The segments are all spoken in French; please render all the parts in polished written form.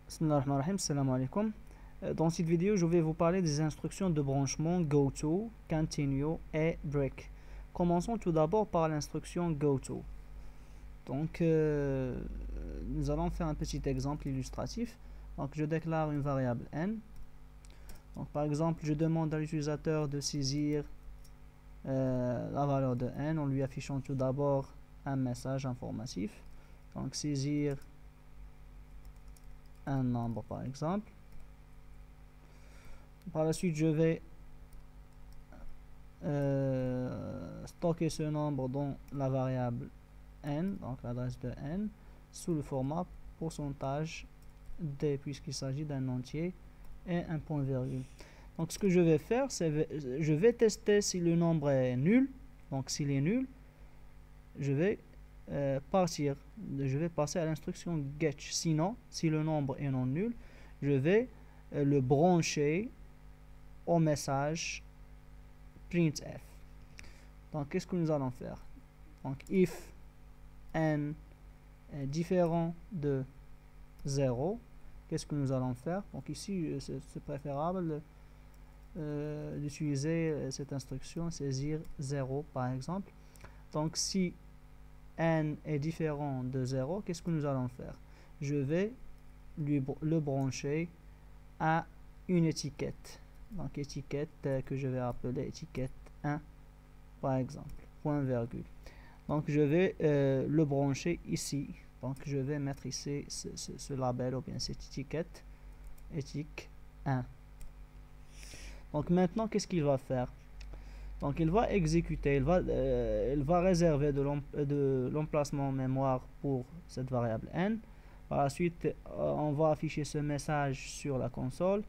Bismillahirrahmanirrahim, salam alaikum. Dans cette vidéo, je vais vous parler des instructions de branchement GoTo, Continue et Break. Commençons tout d'abord par l'instruction GoTo. Donc, nous allons faire un petit exemple illustratif. Donc, je déclare une variable n. Donc, par exemple, je demande à l'utilisateur de saisir la valeur de n en lui affichant tout d'abord un message informatif. Donc, saisir un nombre par exemple. Par la suite, je vais stocker ce nombre dans la variable n, donc l'adresse de n, sous le format pourcentage d, puisqu'il s'agit d'un entier, et un point virgule. Donc ce que je vais faire, c'est je vais tester si le nombre est nul. Donc s'il est nul, je vais passer à l'instruction get. Sinon, si le nombre est non nul, je vais le brancher au message printf. Donc qu'est-ce que nous allons faire? Donc if n est différent de 0, qu'est-ce que nous allons faire? Donc ici c'est préférable d'utiliser cette instruction saisir 0 par exemple. Donc si n est différent de 0, qu'est-ce que nous allons faire? Je vais le brancher à une étiquette. Donc étiquette que je vais appeler étiquette 1 par exemple, point virgule. Donc je vais le brancher ici. Donc je vais mettre ici ce label ou bien cette étiquette, étiquette 1. Donc maintenant qu'est-ce qu'il va faire? Donc il va exécuter, il va réserver de l'emplacement mémoire pour cette variable n. Par la suite, on va afficher ce message sur la console.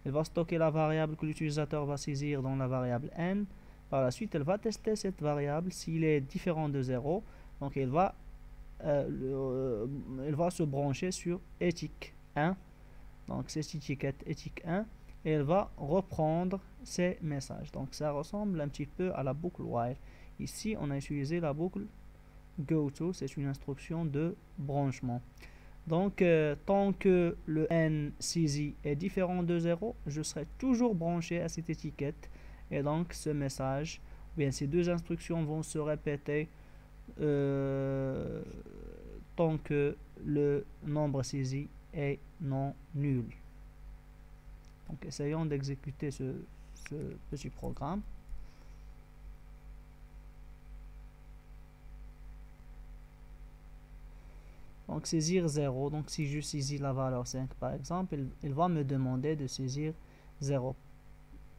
Il va stocker la variable que l'utilisateur va saisir dans la variable n. Par la suite, il va tester cette variable s'il est différent de 0. Donc il va se brancher sur étiquette 1. Donc cette étiquette étiquette 1. Et elle va reprendre ces messages. Donc ça ressemble un petit peu à la boucle while. Ici, on a utilisé la boucle GoTo, c'est une instruction de branchement. Donc, tant que le n saisi est différent de 0, je serai toujours branché à cette étiquette. Et donc, ce message, bien, ces deux instructions vont se répéter tant que le nombre saisi est non nul. Donc, essayons d'exécuter ce petit programme. Donc, saisir 0. Donc, si je saisis la valeur 5, par exemple, il va me demander de saisir 0.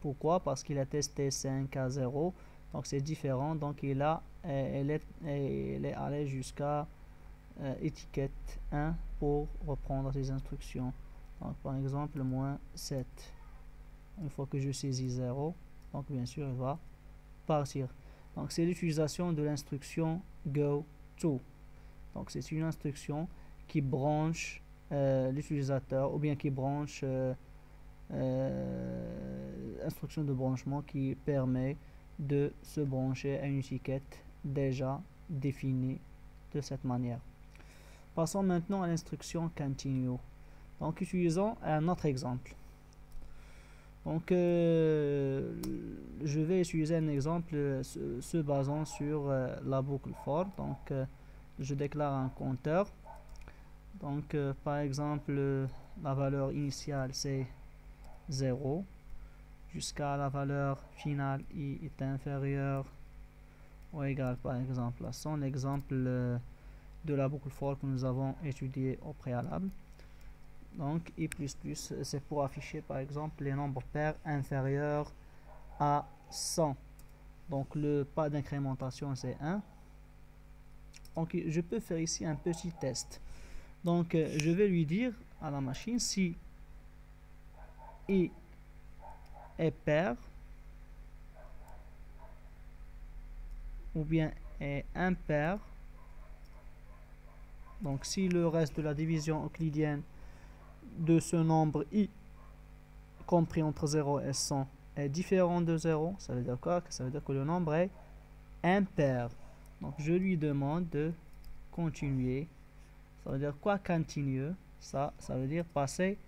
Pourquoi? Parce qu'il a testé 5 à 0. Donc, c'est différent. Donc, il est allé jusqu'à étiquette 1 pour reprendre ses instructions. Donc, par exemple, moins 7. Une fois que je saisis 0, donc bien sûr, il va partir. Donc, c'est l'utilisation de l'instruction GoTo. Donc, c'est une instruction qui branche l'utilisateur, ou bien qui branche instruction de branchement qui permet de se brancher à une étiquette déjà définie de cette manière. Passons maintenant à l'instruction Continue. Donc, utilisons un autre exemple. Donc, je vais utiliser un exemple se basant sur la boucle for. Donc, je déclare un compteur. Donc, par exemple, la valeur initiale c'est 0 jusqu'à la valeur finale i est inférieure ou égal par exemple à 100. L'exemple de la boucle for que nous avons étudié au préalable. Donc i++, c'est pour afficher par exemple les nombres pairs inférieurs à 100. Donc le pas d'incrémentation c'est 1. Donc je peux faire ici un petit test. Donc je vais lui dire à la machine si i est pair ou bien est impair. Donc si le reste de la division euclidienne de ce nombre i compris entre 0 et 100 est différent de 0, ça veut dire quoi? Ça veut dire que le nombre est impair. Donc je lui demande de continuer. Ça veut dire quoi continue? Ça veut dire passer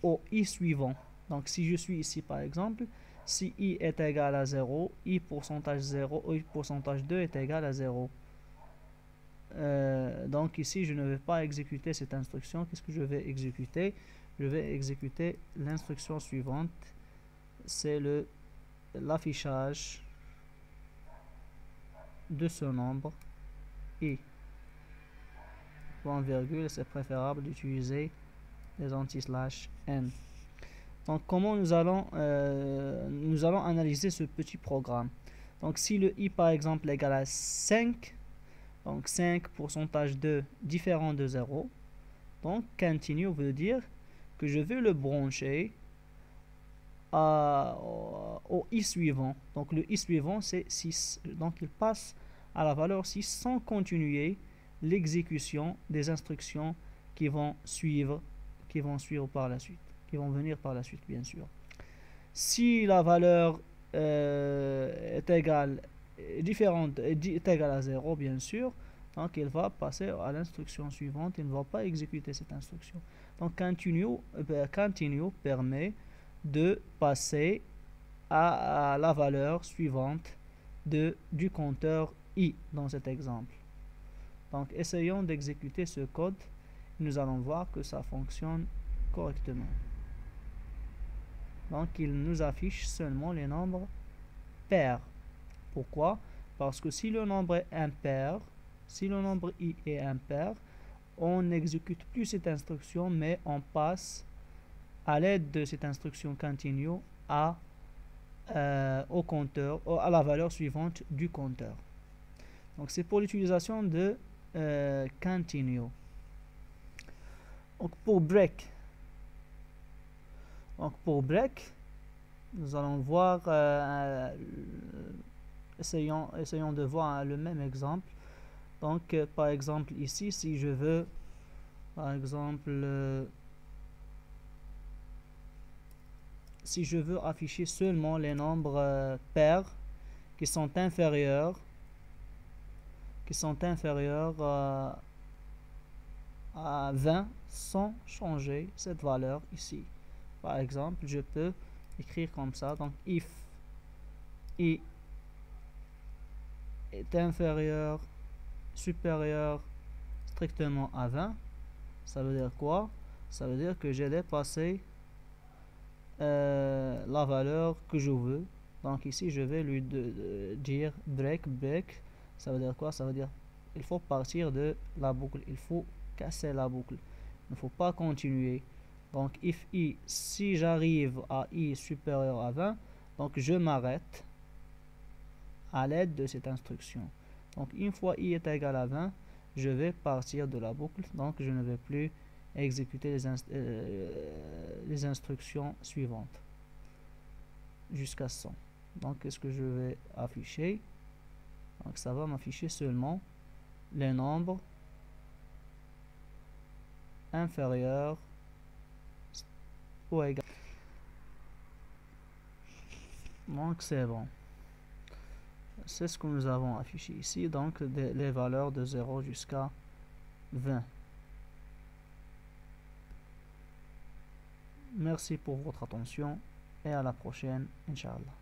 au i suivant. Donc si je suis ici par exemple, si i est égal à 0, i pourcentage 0, i pourcentage 2 est égal à 0. Donc ici je ne vais pas exécuter cette instruction. Qu'est-ce que je vais exécuter? Je vais exécuter l'instruction suivante. C'est l'affichage de ce nombre i. Point virgule, c'est préférable d'utiliser les anti-slash n. Donc comment nous allons analyser ce petit programme. Donc si le i par exemple est égal à 5, donc 5 pourcentage de différent de 0, donc continue veut dire que je vais le brancher au i suivant. Donc le i suivant c'est 6, donc il passe à la valeur 6 sans continuer l'exécution des instructions qui vont suivre par la suite, qui vont venir par la suite bien sûr. Si la valeur est égale à 0 bien sûr, donc il va passer à l'instruction suivante, il ne va pas exécuter cette instruction. Donc continue permet de passer à la valeur suivante du compteur i dans cet exemple. Donc essayons d'exécuter ce code. Nous allons voir que ça fonctionne correctement. Donc il nous affiche seulement les nombres pairs. Pourquoi? Parce que si le nombre est impair, si le nombre i est impair, on n'exécute plus cette instruction, mais on passe à l'aide de cette instruction continue au compteur, à la valeur suivante du compteur. Donc c'est pour l'utilisation de continue. Donc pour break, nous allons voir, essayons de voir le même exemple. Donc par exemple ici, si je veux par exemple si je veux afficher seulement les nombres pairs qui sont inférieurs à 20 sans changer cette valeur ici. Par exemple, je peux écrire comme ça. Donc if i est inférieur, supérieur strictement à 20, ça veut dire quoi? Ça veut dire que j'ai dépassé la valeur que je veux. Donc ici je vais lui dire break. Ça veut dire quoi? Ça veut dire il faut partir de la boucle, il faut casser la boucle, il ne faut pas continuer. Donc if i, si j'arrive à i supérieur à 20, donc je m'arrête à l'aide de cette instruction. Donc une fois i est égal à 20, je vais partir de la boucle, donc je ne vais plus exécuter les instructions suivantes jusqu'à 100. Donc qu'est-ce que je vais afficher? Donc ça va m'afficher seulement les nombres inférieurs ou égal. Donc c'est bon. C'est ce que nous avons affiché ici, donc les valeurs de 0 jusqu'à 20. Merci pour votre attention et à la prochaine, Inch'Allah.